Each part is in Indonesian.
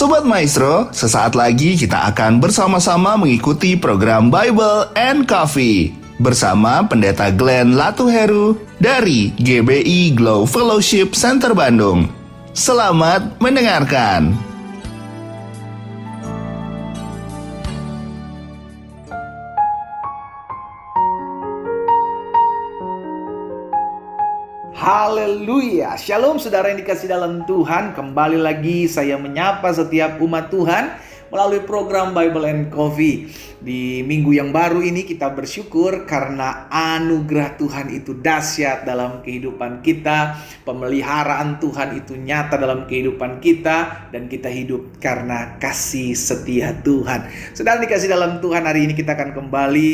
Sobat Maestro, sesaat lagi kita akan bersama-sama mengikuti program Bible and Coffee bersama Pendeta Glenn Latuheru dari GBI Glow Fellowship Center Bandung. Selamat mendengarkan. Haleluya, shalom saudara yang dikasih dalam Tuhan. Kembali lagi saya menyapa setiap umat Tuhan melalui program Bible and Coffee. Di minggu yang baru ini kita bersyukur karena anugerah Tuhan itu dahsyat dalam kehidupan kita. Pemeliharaan Tuhan itu nyata dalam kehidupan kita. Dan kita hidup karena kasih setia Tuhan. Saudara dikasih dalam Tuhan, hari ini kita akan kembali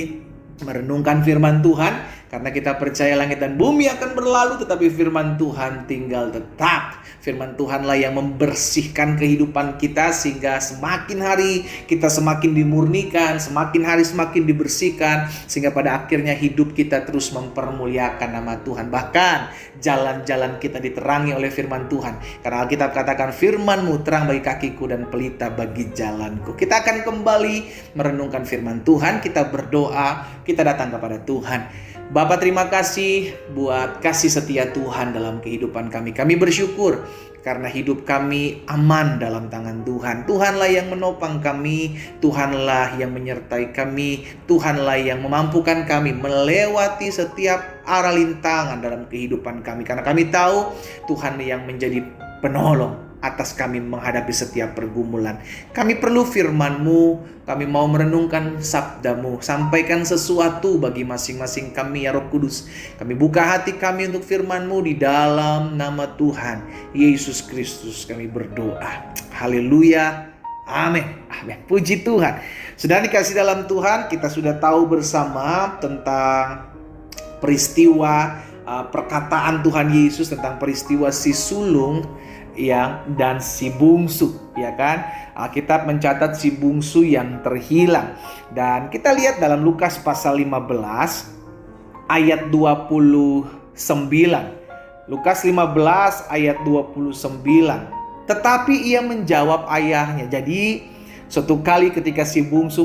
merenungkan firman Tuhan. Karena kita percaya langit dan bumi akan berlalu, tetapi firman Tuhan tinggal tetap. Firman Tuhanlah yang membersihkan kehidupan kita, sehingga semakin hari kita semakin dimurnikan, semakin hari semakin dibersihkan, sehingga pada akhirnya hidup kita terus mempermuliakan nama Tuhan. Bahkan jalan-jalan kita diterangi oleh firman Tuhan. Karena Alkitab katakan, firman-Mu terang bagi kakiku dan pelita bagi jalanku. Kita akan kembali merenungkan firman Tuhan, kita berdoa, kita datang kepada Tuhan. Bapa, terima kasih buat kasih setia Tuhan dalam kehidupan kami. Kami bersyukur karena hidup kami aman dalam tangan Tuhan. Tuhanlah yang menopang kami, Tuhanlah yang menyertai kami, Tuhanlah yang memampukan kami melewati setiap arah lintangan dalam kehidupan kami. Karena kami tahu Tuhan yang menjadi penolong atas kami menghadapi setiap pergumulan. Kami perlu firman-Mu, kami mau merenungkan sabda-Mu. Sampaikan sesuatu bagi masing-masing kami ya Roh Kudus. Kami buka hati kami untuk firman-Mu di dalam nama Tuhan Yesus Kristus kami berdoa. Haleluya, amin. Amin. Puji Tuhan. Sudah dikasih dalam Tuhan, kita sudah tahu bersama tentang peristiwa perkataan Tuhan Yesus tentang peristiwa si sulung dan si bungsu, ya kan? Alkitab mencatat si bungsu yang terhilang. Dan kita lihat dalam Lukas pasal 15 ayat 29. Lukas 15 ayat 29. Tetapi ia menjawab ayahnya. Jadi suatu kali ketika si bungsu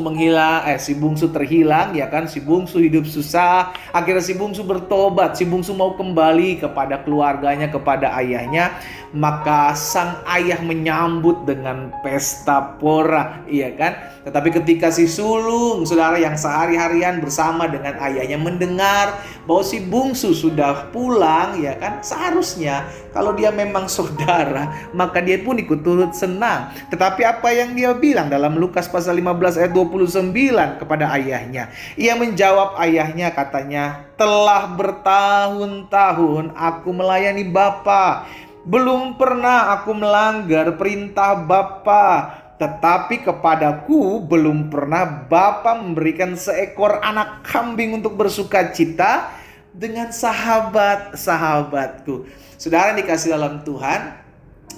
terhilang, ya kan, si bungsu hidup susah, akhirnya si bungsu bertobat, si bungsu mau kembali kepada keluarganya, kepada ayahnya, maka sang ayah menyambut dengan pesta pora, iya kan? Tetapi ketika si sulung, saudara yang sehari-harian bersama dengan ayahnya mendengar bahwa si bungsu sudah pulang, ya kan, seharusnya kalau dia memang saudara, maka dia pun ikut turut senang. Tetapi apa yang dia bilang dalam Lukas pasal 15 ayat 29 kepada ayahnya? Ia menjawab ayahnya, katanya, telah bertahun-tahun aku melayani Bapa. Belum pernah aku melanggar perintah Bapa. Tetapi kepadaku belum pernah Bapa memberikan seekor anak kambing untuk bersukacita dengan sahabat-sahabatku. Saudara dikasih dalam Tuhan,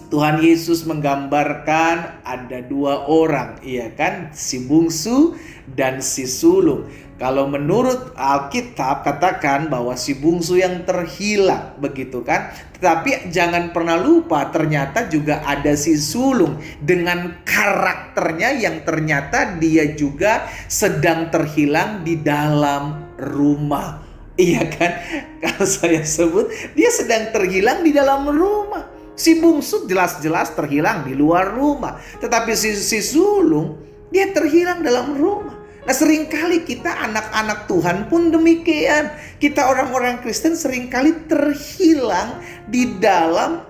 Tuhan Yesus menggambarkan ada dua orang, iya kan? Si bungsu dan si sulung. Kalau menurut Alkitab katakan bahwa si bungsu yang terhilang, begitu kan? Tetapi jangan pernah lupa ternyata juga ada si sulung dengan karakternya yang ternyata dia juga sedang terhilang di dalam rumah. Iya kan? Kalau saya sebut dia sedang terhilang di dalam rumah. Si bungsu jelas-jelas terhilang di luar rumah. Tetapi si sulung dia terhilang dalam rumah. Nah, seringkali kita anak-anak Tuhan pun demikian. Kita orang-orang Kristen seringkali terhilang di dalam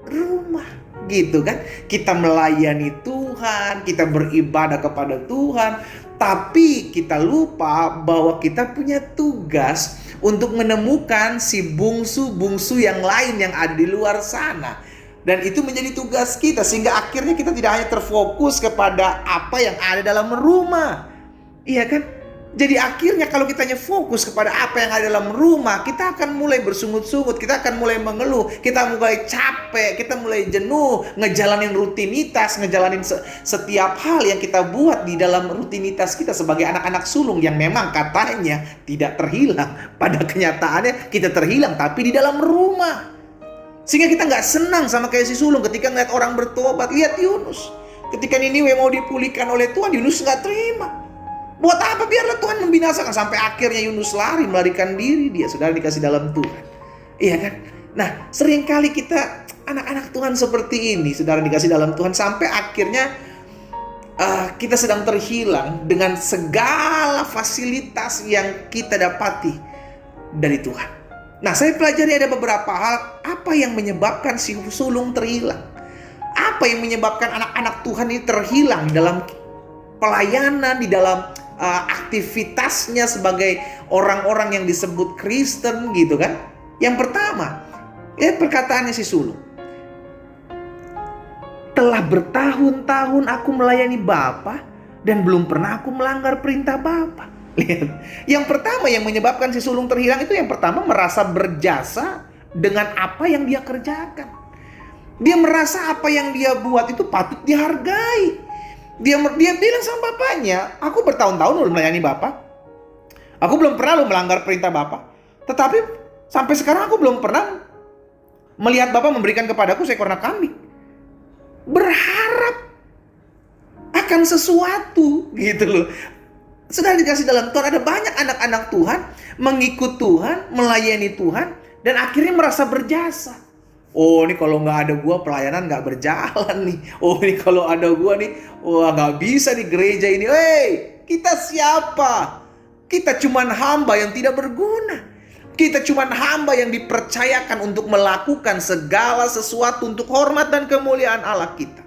rumah, gitu kan? Kita melayani Tuhan, kita beribadah kepada Tuhan, tapi kita lupa bahwa kita punya tugas untuk menemukan si bungsu-bungsu yang lain yang ada di luar sana. Dan itu menjadi tugas kita, sehingga akhirnya kita tidak hanya terfokus kepada apa yang ada dalam rumah. Iya kan? Jadi akhirnya kalau kita hanya fokus kepada apa yang ada dalam rumah, kita akan mulai bersungut-sungut, kita akan mulai mengeluh, kita mulai capek, kita mulai jenuh, ngejalanin rutinitas, ngejalanin setiap hal yang kita buat di dalam rutinitas kita sebagai anak-anak sulung yang memang katanya tidak terhilang. Pada kenyataannya kita terhilang tapi di dalam rumah. Sehingga kita gak senang sama kayak si sulung ketika ngeliat orang bertobat. Lihat Yunus. Ketika Niniwe mau dipulihkan oleh Tuhan, Yunus nggak terima. Buat apa? Biarlah Tuhan membinasakan. Sampai akhirnya Yunus lari, melarikan diri dia. Saudara dikasih dalam Tuhan. Iya kan? Nah, seringkali kita anak-anak Tuhan seperti ini, saudara dikasih dalam Tuhan, sampai akhirnya kita sedang terhilang dengan segala fasilitas yang kita dapati dari Tuhan. Nah, saya pelajari ada beberapa hal. Apa yang menyebabkan si sulung terhilang? Apa yang menyebabkan anak-anak Tuhan ini terhilang dalam pelayanan, di dalam aktivitasnya sebagai orang-orang yang disebut Kristen gitu kan? Yang pertama, perkataannya si sulung. Telah bertahun-tahun aku melayani Bapa dan belum pernah aku melanggar perintah Bapa. Lihat. Yang pertama yang menyebabkan si sulung terhilang itu, yang pertama merasa berjasa dengan apa yang dia kerjakan. Dia merasa apa yang dia buat itu patut dihargai. Dia bilang sama bapaknya, aku bertahun-tahun udah melayani Bapak. Aku belum pernah melanggar perintah Bapak. Tetapi sampai sekarang aku belum pernah melihat Bapak memberikan kepadaku seekor anak kambing. Berharap akan sesuatu gitu loh. Sudah dikasih dalam Tuhan, ada banyak anak-anak Tuhan mengikut Tuhan, melayani Tuhan, dan akhirnya merasa berjasa. Oh, ini kalau nggak ada gua pelayanan nggak berjalan nih. Oh, ini kalau ada gua nih, wah nggak bisa di gereja ini. Kita siapa? Kita cuman hamba yang tidak berguna. Kita cuman hamba yang dipercayakan untuk melakukan segala sesuatu untuk hormat dan kemuliaan Allah kita.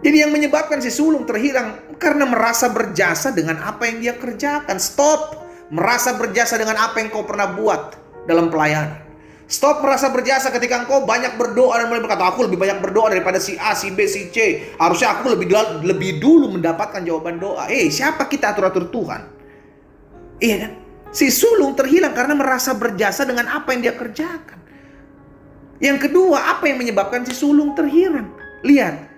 Jadi yang menyebabkan si sulung terhilang karena merasa berjasa dengan apa yang dia kerjakan. Stop merasa berjasa dengan apa yang kau pernah buat dalam pelayanan. Stop merasa berjasa ketika engkau banyak berdoa dan mulai berkata, aku lebih banyak berdoa daripada si A, si B, si C. Harusnya aku lebih dulu mendapatkan jawaban doa. Siapa kita atur-atur Tuhan? Iya kan? Si sulung terhilang karena merasa berjasa dengan apa yang dia kerjakan. Yang kedua, apa yang menyebabkan si sulung terhilang? Lihat,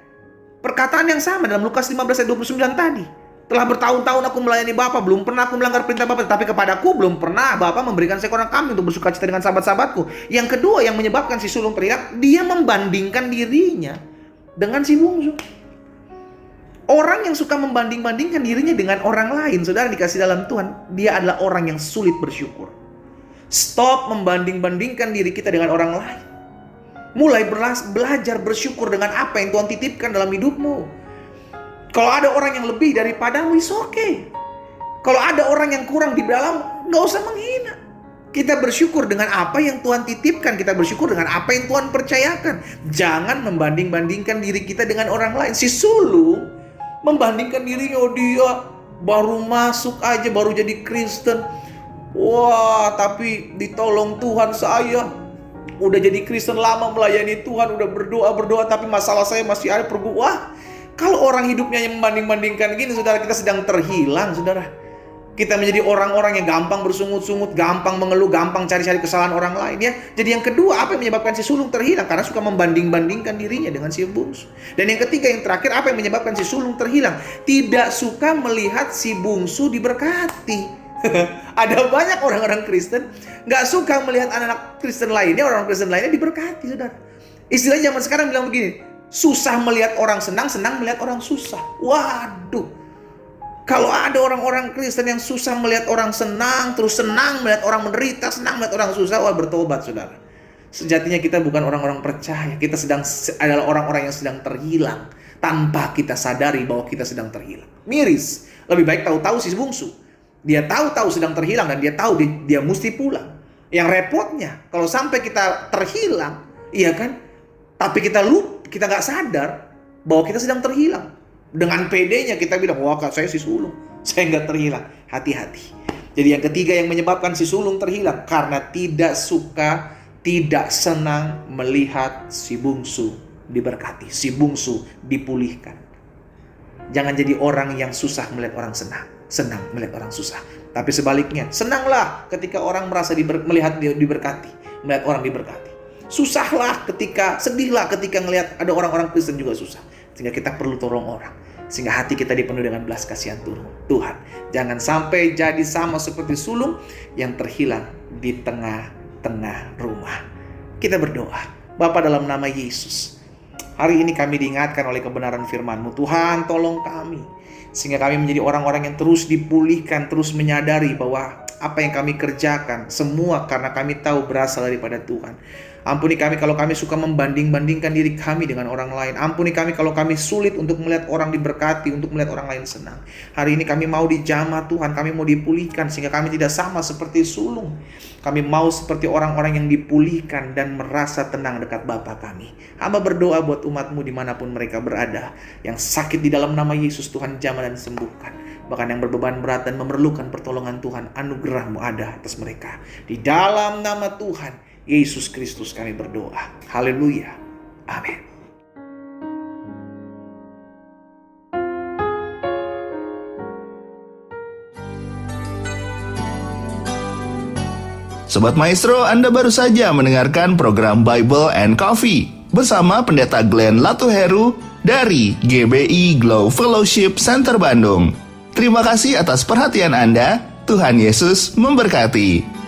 perkataan yang sama dalam Lukas 15 ayat 29 tadi. Telah bertahun-tahun aku melayani Bapa, belum pernah aku melanggar perintah Bapa, tetapi kepadaku belum pernah Bapa memberikan seekor kambing untuk bersukacita dengan sahabat-sahabatku. Yang kedua yang menyebabkan si sulung terhilang, dia membandingkan dirinya dengan si bungsu. Orang yang suka membanding-bandingkan dirinya dengan orang lain, saudara dikasih dalam Tuhan, dia adalah orang yang sulit bersyukur. Stop membanding-bandingkan diri kita dengan orang lain. Mulai belajar bersyukur dengan apa yang Tuhan titipkan dalam hidupmu. Kalau ada orang yang lebih daripadamu, it's okay. Kalau ada orang yang kurang di dalam, gak usah menghina. Kita bersyukur dengan apa yang Tuhan titipkan. Kita bersyukur dengan apa yang Tuhan percayakan. Jangan membanding-bandingkan diri kita dengan orang lain. Si sulung membandingkan dirinya, dia baru masuk aja, baru jadi Kristen. Wah, tapi ditolong Tuhan saya. Udah jadi Kristen lama, melayani Tuhan, udah berdoa, tapi masalah saya masih ada pergumulan. Wah, kalau orang hidupnya yang membanding-bandingkan gini, saudara, kita sedang terhilang, saudara. Kita menjadi orang-orang yang gampang bersungut-sungut, gampang mengeluh, gampang cari-cari kesalahan orang lain ya. Jadi yang kedua, apa yang menyebabkan si sulung terhilang? Karena suka membanding-bandingkan dirinya dengan si bungsu. Dan yang ketiga, yang terakhir, apa yang menyebabkan si sulung terhilang? Tidak suka melihat si bungsu diberkati. Ada banyak orang-orang Kristen gak suka melihat anak-anak Kristen lainnya, orang-orang Kristen lainnya diberkati, saudara. Istilah zaman sekarang bilang begini, susah melihat orang senang, senang melihat orang susah. Waduh. Kalau ada orang-orang Kristen yang susah melihat orang senang, terus senang melihat orang menderita, senang melihat orang susah, wah bertobat, saudara. Sejatinya kita bukan orang-orang percaya. Kita adalah orang-orang yang sedang terhilang tanpa kita sadari bahwa kita sedang terhilang. Miris. Lebih baik tahu-tahu si bungsu. Dia tahu-tahu sedang terhilang dan dia tahu dia mesti pulang. Yang repotnya kalau sampai kita terhilang, iya kan? Tapi kita nggak sadar bahwa kita sedang terhilang. Dengan pedenya kita bilang, wah saya si sulung, saya nggak terhilang. Hati-hati. Jadi yang ketiga yang menyebabkan si sulung terhilang, karena tidak suka, tidak senang melihat si bungsu diberkati, si bungsu dipulihkan. Jangan jadi orang yang susah melihat orang senang melihat orang susah. Tapi sebaliknya, senanglah ketika orang merasa melihat dia diberkati, melihat orang diberkati. Sedihlah ketika melihat ada orang-orang Kristen juga susah. Sehingga kita perlu tolong orang. Sehingga hati kita dipenuhi dengan belas kasihan Tuhan. Jangan sampai jadi sama seperti sulung yang terhilang di tengah-tengah rumah. Kita berdoa. Bapa, dalam nama Yesus, Hari ini kami diingatkan oleh kebenaran firman-Mu. Tuhan, tolong kami, sehingga kami menjadi orang-orang yang terus dipulihkan, terus menyadari bahwa apa yang kami kerjakan semua karena kami tahu berasal daripada Tuhan. Ampuni kami kalau kami suka membanding-bandingkan diri kami dengan orang lain. Ampuni kami kalau kami sulit untuk melihat orang diberkati, untuk melihat orang lain senang. Hari ini kami mau dijamah Tuhan, kami mau dipulihkan sehingga kami tidak sama seperti sulung. Kami mau seperti orang-orang yang dipulihkan dan merasa tenang dekat Bapa kami. Hamba berdoa buat umat-Mu dimanapun mereka berada. Yang sakit di dalam nama Yesus, Tuhan jamah dan sembuhkan. Bahkan yang berbeban berat dan memerlukan pertolongan Tuhan, anugerah-Mu ada atas mereka. Di dalam nama Tuhan Yesus Kristus kami berdoa. Haleluya. Amin. Sobat Maestro, Anda baru saja mendengarkan program Bible and Coffee bersama Pendeta Glenn Latuheru dari GBI Glow Fellowship Center Bandung. Terima kasih atas perhatian Anda. Tuhan Yesus memberkati.